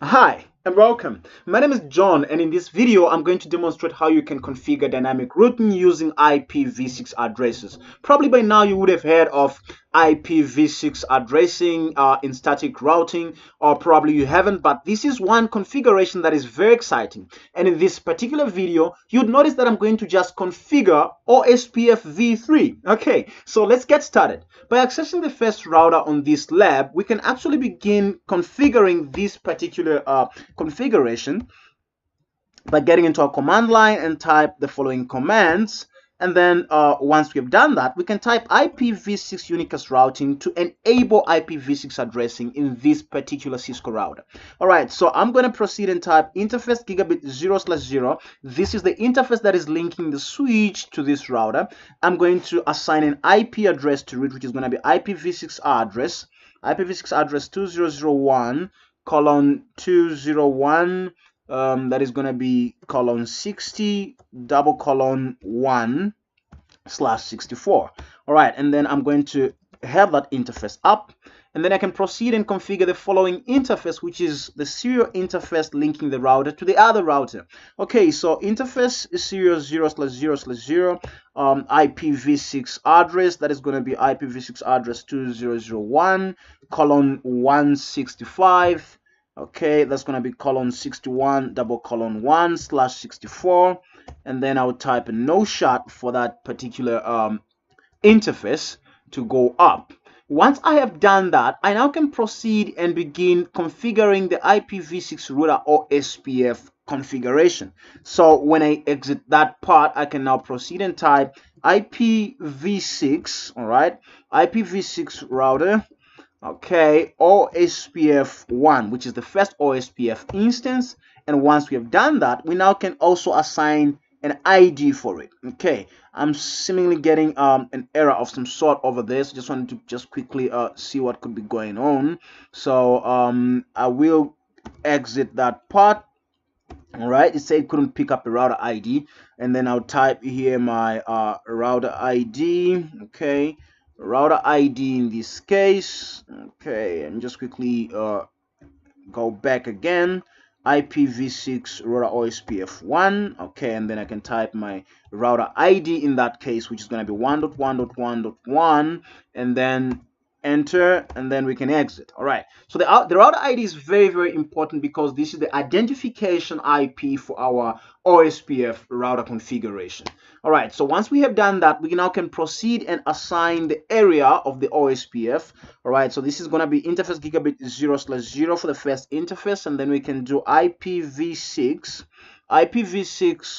Hi and welcome. My name is John, and in this video I'm going to demonstrate how you can configure dynamic routing using IPv6 addresses. Probably by now you would have heard of IPv6 addressing in static routing, or probably you haven't, but this is one configuration that is very exciting. And in this particular video you'd notice that I'm going to just configure OSPFv3. Okay, so let's get started. By accessing the first router on this lab, we can actually begin configuring this particular configuration by getting into our command line and type the following commands. And then once we've done that, we can type IPv6 unicast routing to enable IPv6 addressing in this particular Cisco router. All right, so I'm going to proceed and type interface gigabit 0/0. This is the interface that is linking the switch to this router. I'm going to assign an IP address to it, which is going to be IPv6 address. IPv6 address 2001:201. That is going to be :60 :1/64. All right, and then I'm going to have that interface up, and then I can proceed and configure the following interface, which is the serial interface linking the router to the other router. Okay, so interface is serial 0/0/0, IPv6 address, that is going to be IPv6 address 2001:165. Okay, that's going to be :61 :1/64, and then I'll type a no shot for that particular interface to go up. Once I have done that, I now can proceed and begin configuring the IPv6 router OSPF configuration. So when I exit that part, I can now proceed and type IPv6, all right, IPv6 router, okay, OSPF1, which is the first OSPF instance. And once we have done that, we now can also assign an ID for it. Okay, I'm seemingly getting an error of some sort over there, so just wanted to just quickly see what could be going on. So I will exit that part. All right, it said couldn't pick up a router ID, and then I'll type here my router ID. Okay, router ID in this case. Okay, and just quickly go back again, IPv6 router OSPF1. Okay, and then I can type my router ID in that case, which is going to be 1.1.1.1, and then enter, and then we can exit. All right, so the router ID is very, very important because this is the identification IP for our OSPF router configuration. All right, so once we have done that, we now can proceed and assign the area of the OSPF. All right, so this is going to be interface gigabit 0/0 for the first interface, and then we can do IPv6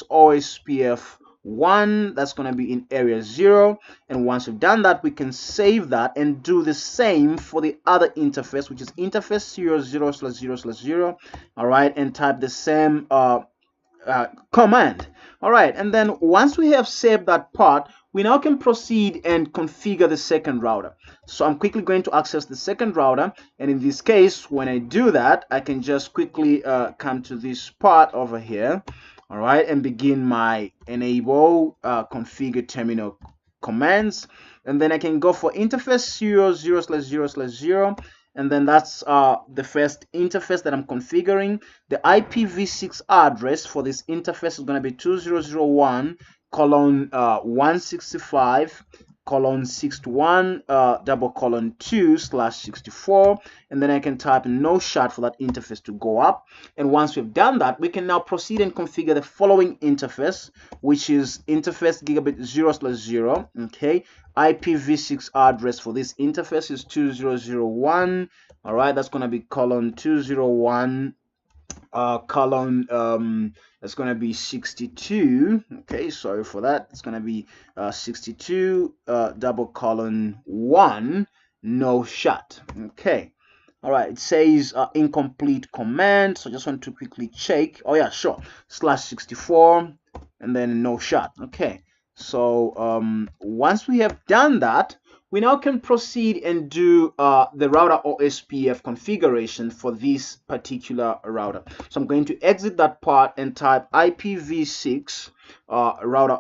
OSPF1. That's going to be in area 0. And once we've done that, we can save that and do the same for the other interface, which is interface 0/0/0. All right, and type the same command. All right, and then once we have saved that part, we now can proceed and configure the second router. So I'm quickly going to access the second router, and in this case, when I do that, I can just quickly come to this part over here. All right, and begin my enable configure terminal commands, and then I can go for interface 0/0/0/0, and then that's the first interface that I'm configuring. The IPv6 address for this interface is going to be 2001:165 :61 :2/64, and then I can type no shot for that interface to go up. And once we've done that, we can now proceed and configure the following interface, which is interface gigabit 0/0. Okay, IPv6 address for this interface is 2001. All right, that's going to be :201 that's going to be 62. Okay, sorry for that. It's going to be 62 :1, no shot. Okay, all right, it says incomplete command, so just want to quickly check. Oh yeah, sure, /64 and then no shot. Okay, so once we have done that, we now can proceed and do the router OSPF configuration for this particular router. So I'm going to exit that part and type IPv6 router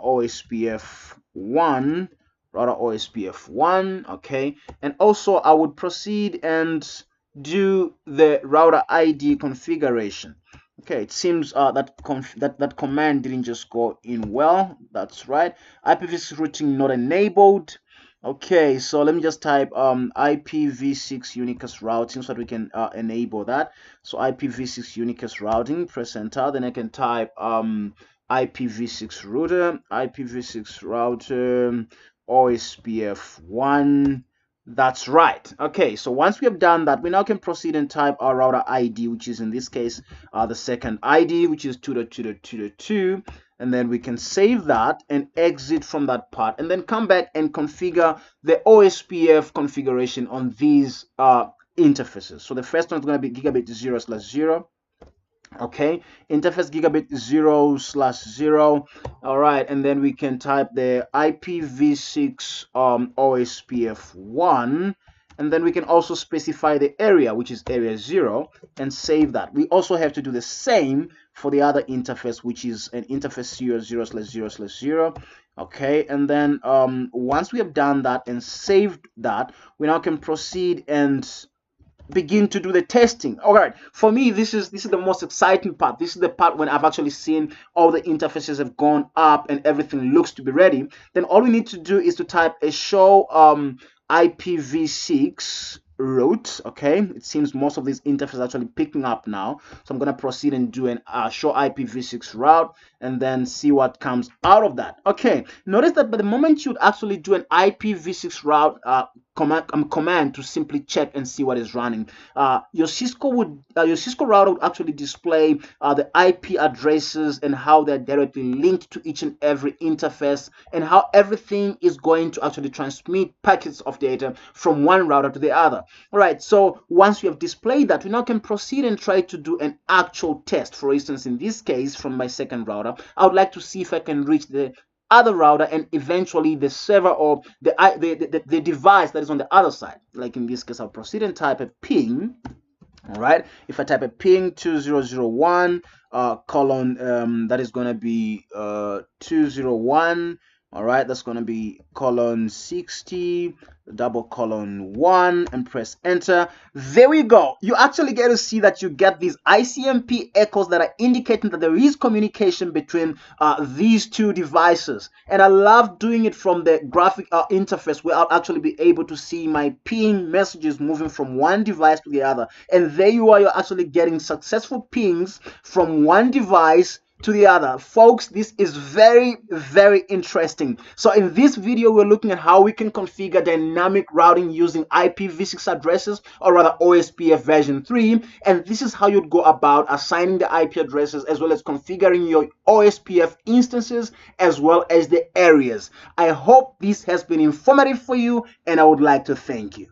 OSPF1, okay, and also I would proceed and do the router ID configuration. Okay, it seems that command didn't just go in well. That's right. IPv6 routing not enabled. Okay, so let me just type IPv6 unicast routing so that we can enable that. So IPv6 unicast routing, press enter. Then I can type IPv6 router, IPv6 router, OSPF1. That's right. Okay, so once we have done that, we now can proceed and type our router ID, which is in this case the second ID, which is 2.2.2.2, and then we can save that and exit from that part, and then come back and configure the OSPF configuration on these interfaces. So the first one is going to be gigabit 0/0. Okay, interface gigabit 0/0. All right, and then we can type the IPv6 OSPF1, and then we can also specify the area, which is area 0, and save that. We also have to do the same for the other interface, which is an interface 0/0/0/0. Okay, and then once we have done that and saved that, we now can proceed and begin to do the testing. All right, for me, this is the most exciting part. This is the part when I've actually seen all the interfaces have gone up and everything looks to be ready. Then all we need to do is to type a show IPv6 route. Okay, it seems most of these interfaces are actually picking up now, so I'm going to proceed and do an show IPv6 route and then see what comes out of that. Okay, notice that by the moment you'd actually do an IPv6 route command to simply check and see what is running, your Cisco router would actually display the IP addresses and how they're directly linked to each and every interface, and how everything is going to actually transmit packets of data from one router to the other. All right, so once we have displayed that, we now can proceed and try to do an actual test. For instance, in this case, from my second router, I would like to see if I can reach the other router and eventually the server or the device that is on the other side. Like in this case, I'll proceed and type a ping. All right, if I type a ping 2001 colon, that is going to be 201. All right, that's going to be colon 60 :1 and press enter. There we go. You actually get to see that you get these ICMP echoes that are indicating that there is communication between these two devices. And I love doing it from the graphic interface, where I'll actually be able to see my ping messages moving from one device to the other. And there you are, you're actually getting successful pings from one device to the other. Folks, this is very, very interesting. So in this video, we're looking at how we can configure dynamic routing using IPv6 addresses, or rather OSPF version 3. And this is how you'd go about assigning the IP addresses, as well as configuring your OSPF instances, as well as the areas. I hope this has been informative for you, and I would like to thank you.